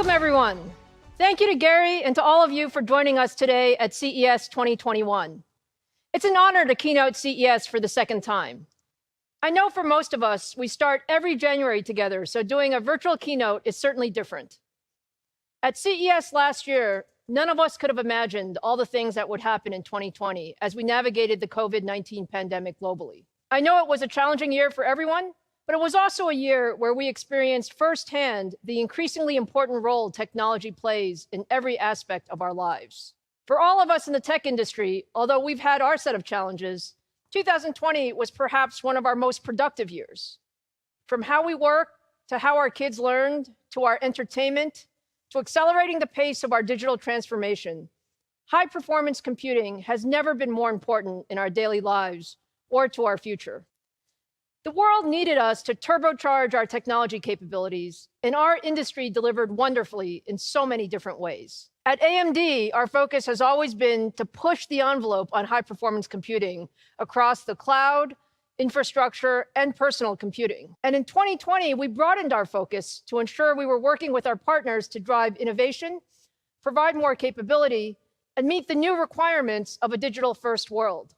Welcome, everyone. Thank you to Gary and to all of you for joining us today at CES 2021. It's an honor to keynote CES for the second time. I know for most of us, we start every January together, so doing a virtual keynote is certainly different. At CES last year, none of us could have imagined all the things that would happen in 2020 as we navigated the COVID-19 pandemic globally. I know it was a challenging year for everyone, but it was also a year where we experienced firsthand the increasingly important role technology plays in every aspect of our lives. For all of us in the tech industry, although we've had our set of challenges, 2020 was perhaps one of our most productive years. From how we work, to how our kids learned, to our entertainment, to accelerating the pace of our digital transformation, high-performance computing has never been more important in our daily lives or to our future. The world needed us to turbocharge our technology capabilities, and our industry delivered wonderfully in so many different ways. At AMD, our focus has always been to push the envelope on high-performance computing across the cloud, infrastructure, and personal computing. And in 2020, we broadened our focus to ensure we were working with our partners to drive innovation, provide more capability, and meet the new requirements of a digital-first world.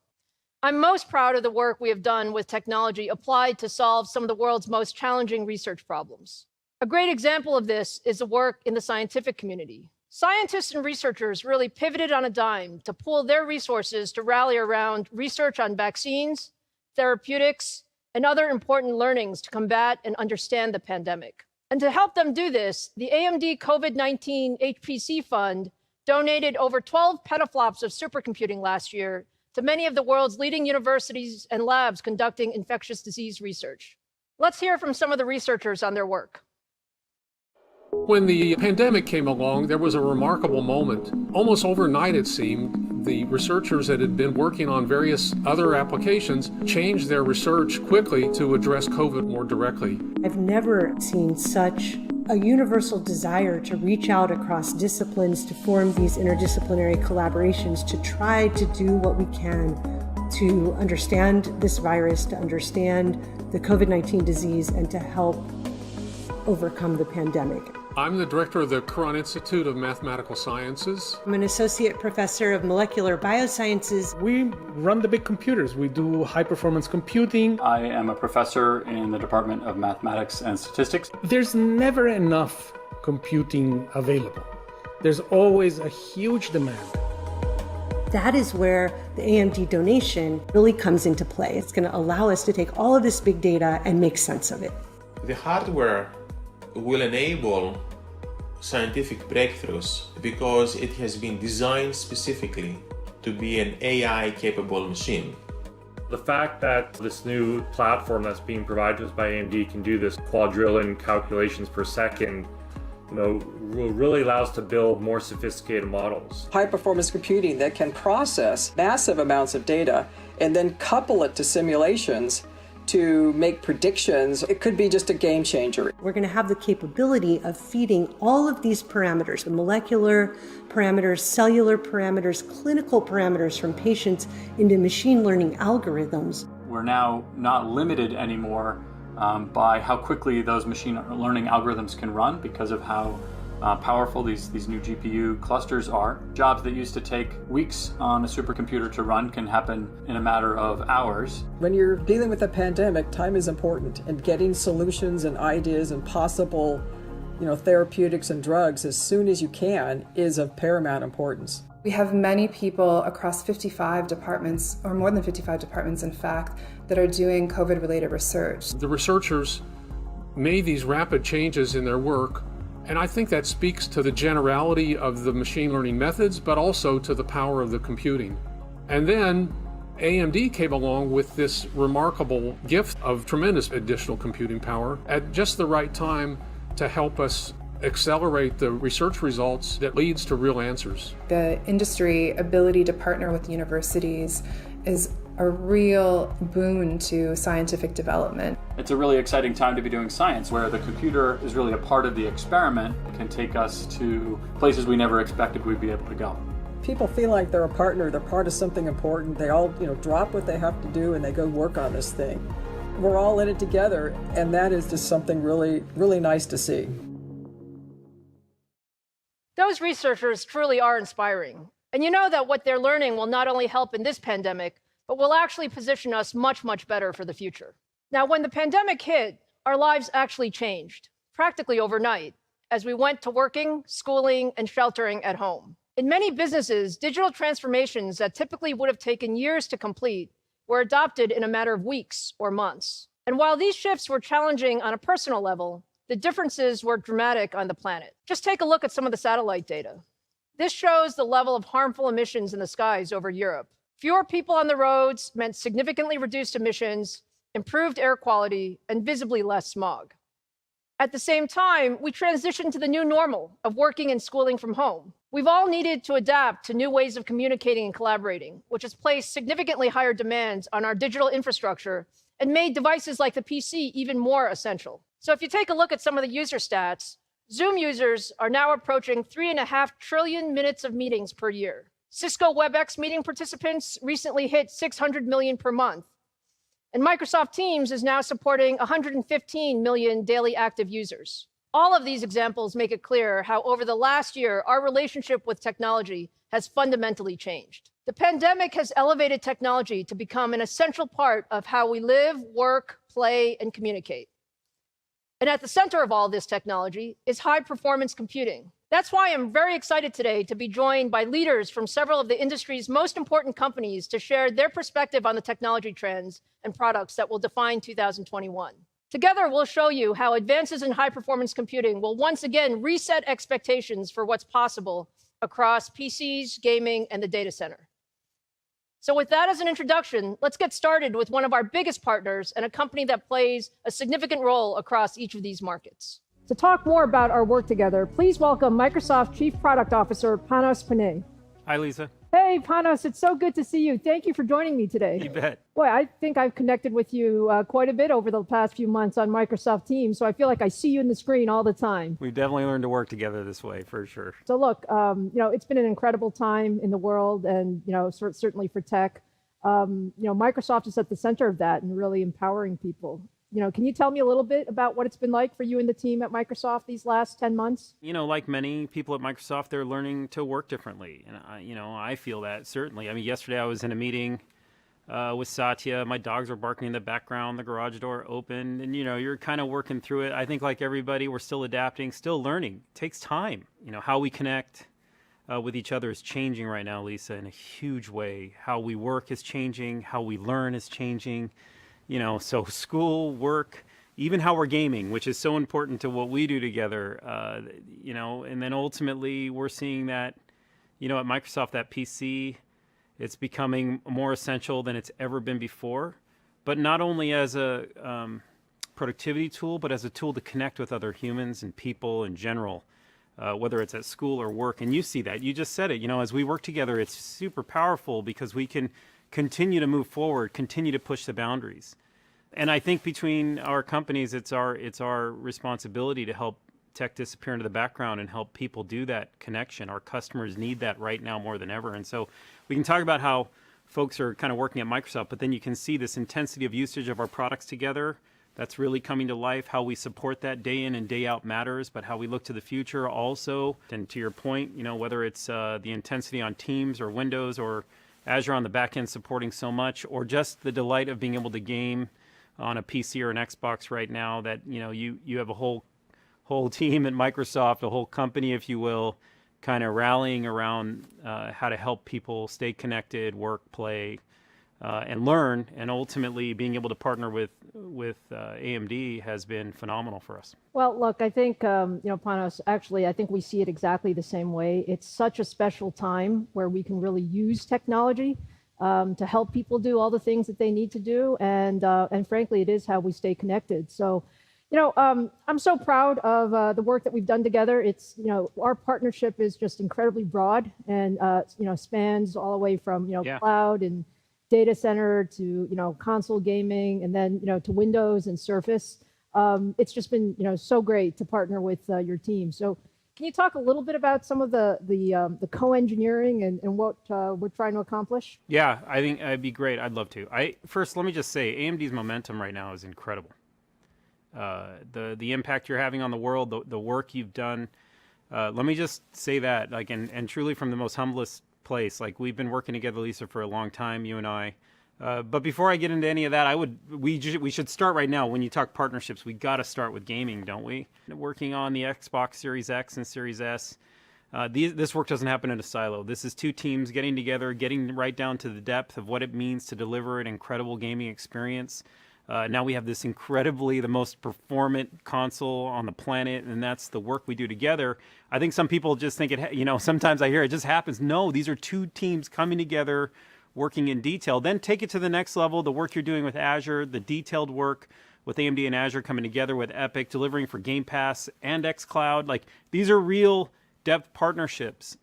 I'm most proud of the work we have done with technology applied to solve some of the world's most challenging research problems. A great example of this is the work in the scientific community. Scientists and researchers really pivoted on a dime to pool their resources to rally around research on vaccines, therapeutics, and other important learnings to combat and understand the pandemic. And to help them do this, the AMD COVID-19 HPC Fund donated over 12 petaflops of supercomputing last year to many of the world's leading universities and labs conducting infectious disease research. Let's hear from some of the researchers on their work. When the pandemic came along, there was a remarkable moment. Almost overnight, it seemed, the researchers that had been working on various other applications changed their research quickly to address COVID more directly. I've never seen such a universal desire to reach out across disciplines to form these interdisciplinary collaborations to try to do what we can to understand this virus, to understand the COVID-19 disease, and to help overcome the pandemic. I'm the director of the Quran Institute of Mathematical Sciences. I'm an associate professor of molecular biosciences. We run the big computers. We do high-performance computing. I am a professor in the Department of Mathematics and Statistics. There's never enough computing available. There's always a huge demand. That is where the AMD donation really comes into play. It's going to allow us to take all of this big data and make sense of it. The hardware will enable scientific breakthroughs because it has been designed specifically to be an AI-capable machine. The fact that this new platform that's being provided to us by AMD can do this quadrillion calculations per second, really allows us to build more sophisticated models. High-performance computing that can process massive amounts of data and then couple it to simulations to make predictions. It could be just a game changer. We're going to have the capability of feeding all of these parameters, the molecular parameters, cellular parameters, clinical parameters from patients into machine learning algorithms. We're now not limited anymore by how quickly those machine learning algorithms can run because of how powerful these new GPU clusters are. Jobs that used to take weeks on a supercomputer to run can happen in a matter of hours. When you're dealing with a pandemic, time is important, and getting solutions and ideas and possible, therapeutics and drugs as soon as you can is of paramount importance. We have many people across 55 departments, or more than 55 departments, in fact, that are doing COVID-related research. The researchers made these rapid changes in their work, and I think that speaks to the generality of the machine learning methods, but also to the power of the computing. And then AMD came along with this remarkable gift of tremendous additional computing power at just the right time to help us accelerate the research results that leads to real answers. The industry ability to partner with universities is a real boon to scientific development. It's a really exciting time to be doing science where the computer is really a part of the experiment. It can take us to places we never expected we'd be able to go. People feel like they're a partner, they're part of something important. They all, drop what they have to do and they go work on this thing. We're all in it together, and that is just something really, really nice to see. Those researchers truly are inspiring. And you know that what they're learning will not only help in this pandemic, but will actually position us much, much better for the future. Now, when the pandemic hit, our lives actually changed, practically overnight, as we went to working, schooling, and sheltering at home. In many businesses, digital transformations that typically would have taken years to complete were adopted in a matter of weeks or months. And while these shifts were challenging on a personal level, the differences were dramatic on the planet. Just take a look at some of the satellite data. This shows the level of harmful emissions in the skies over Europe. Fewer people on the roads meant significantly reduced emissions, improved air quality, and visibly less smog. At the same time, we transitioned to the new normal of working and schooling from home. We've all needed to adapt to new ways of communicating and collaborating, which has placed significantly higher demands on our digital infrastructure and made devices like the PC even more essential. So if you take a look at some of the user stats, Zoom users are now approaching 3.5 trillion minutes of meetings per year. Cisco WebEx meeting participants recently hit 600 million per month. And Microsoft Teams is now supporting 115 million daily active users. All of these examples make it clear how over the last year, our relationship with technology has fundamentally changed. The pandemic has elevated technology to become an essential part of how we live, work, play, and communicate. And at the center of all this technology is high-performance computing. That's why I'm very excited today to be joined by leaders from several of the industry's most important companies to share their perspective on the technology trends and products that will define 2021. Together, we'll show you how advances in high-performance computing will once again reset expectations for what's possible across PCs, gaming, and the data center. So with that as an introduction, let's get started with one of our biggest partners and a company that plays a significant role across each of these markets. To talk more about our work together, please welcome Microsoft Chief Product Officer, Panos Panay. Hi, Lisa. Hey, Panos, it's so good to see you. Thank you for joining me today. You bet. Boy, I think I've connected with you quite a bit over the past few months on Microsoft Teams, so I feel like I see you in the screen all the time. We've definitely learned to work together this way, for sure. So look, it's been an incredible time in the world and, certainly for tech. Microsoft is at the center of that and really empowering people. Can you tell me a little bit about what it's been like for you and the team at Microsoft these last 10 months? Like many people at Microsoft, they're learning to work differently. And, I feel that certainly. I mean, yesterday I was in a meeting with Satya. My dogs were barking in the background. The garage door opened. And, you're kind of working through it. I think like everybody, we're still adapting, still learning. It takes time. How we connect with each other is changing right now, Lisa, in a huge way. How we work is changing. How we learn is changing. So school, work, even how we're gaming, which is so important to what we do together, and then ultimately we're seeing that, at Microsoft, that PC, it's becoming more essential than it's ever been before, but not only as a productivity tool, but as a tool to connect with other humans and people in general, whether it's at school or work. And you see that. You just said it. As we work together, it's super powerful because we can continue to move forward, continue to push the boundaries. And I think between our companies, it's our responsibility to help tech disappear into the background and help people do that connection. Our customers need that right now more than ever. And so we can talk about how folks are kind of working at Microsoft, but then you can see this intensity of usage of our products together. That's really coming to life. How we support that day in and day out matters, but how we look to the future also. And to your point, whether it's the intensity on Teams or Windows or Azure on the back end supporting so much, or just the delight of being able to game on a PC or an Xbox right now, that you have a whole team at Microsoft, a whole company, if you will, kind of rallying around how to help people stay connected, work, play, and learn, and ultimately being able to partner with AMD has been phenomenal for us. Well, look, I think, Panos, actually, I think we see it exactly the same way. It's such a special time where we can really use technology to help people do all the things that they need to do. And frankly, it is how we stay connected. So, I'm so proud of the work that we've done together. It's, our partnership is just incredibly broad and, spans all the way from, cloud and data center to, console gaming, and then, to Windows and Surface. It's just been, so great to partner with your team. So can you talk a little bit about some of the co-engineering and what we're trying to accomplish? Yeah, I think it'd be great. I'd love to. First, let me just say, AMD's momentum right now is incredible. The impact you're having on the world, the work you've done Let me just say that, like, and truly from the most humblest place, like, we've been working together, Lisa, for a long time, you and I. But before I get into any of that, we should start right now. When you talk partnerships, we got to start with gaming, don't we? Working on the Xbox Series X and Series S. This work doesn't happen in a silo. This is two teams getting together, getting right down to the depth of what it means to deliver an incredible gaming experience. Now we have this incredibly, the most performant console on the planet, and that's the work we do together. I think some people just think sometimes I hear it just happens. No, these are two teams coming together, working in detail. Then take it to the next level, the work you're doing with Azure, the detailed work with AMD and Azure coming together with Epic, delivering for Game Pass and xCloud. Like, these are real depth partnerships.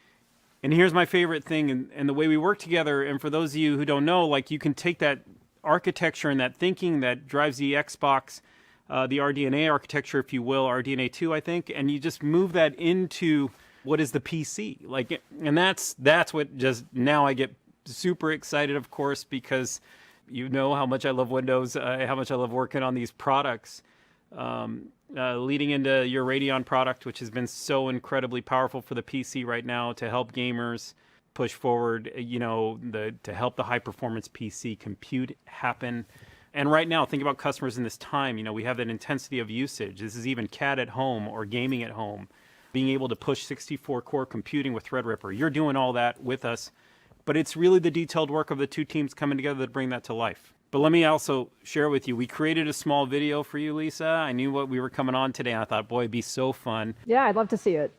And here's my favorite thing, and the way we work together, and for those of you who don't know, like, you can take that architecture and that thinking that drives the Xbox, the RDNA architecture, if you will, RDNA 2, I think, and you just move that into what is the PC. Like, and that's what just, now I get super excited, of course, because you know how much I love Windows, how much I love working on these products. Leading into your Radeon product, which has been so incredibly powerful for the PC right now to help gamers push forward, to help the high performance PC compute happen. And right now, think about customers in this time. We have that intensity of usage. This is even CAD at home or gaming at home, being able to push 64 core computing with Threadripper. You're doing all that with us, but it's really the detailed work of the two teams coming together to bring that to life. But let me also share with you, we created a small video for you, Lisa. I knew what we were coming on today, and I thought, boy, it'd be so fun. Yeah, I'd love to see it.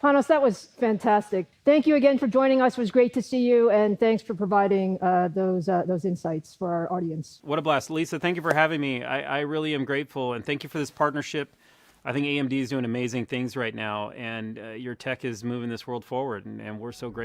Panos, that was fantastic. Thank you again for joining us. It was great to see you, and thanks for providing those insights for our audience. What a blast. Lisa, thank you for having me. I really am grateful, and thank you for this partnership. I think AMD is doing amazing things right now, and your tech is moving this world forward, and we're so grateful.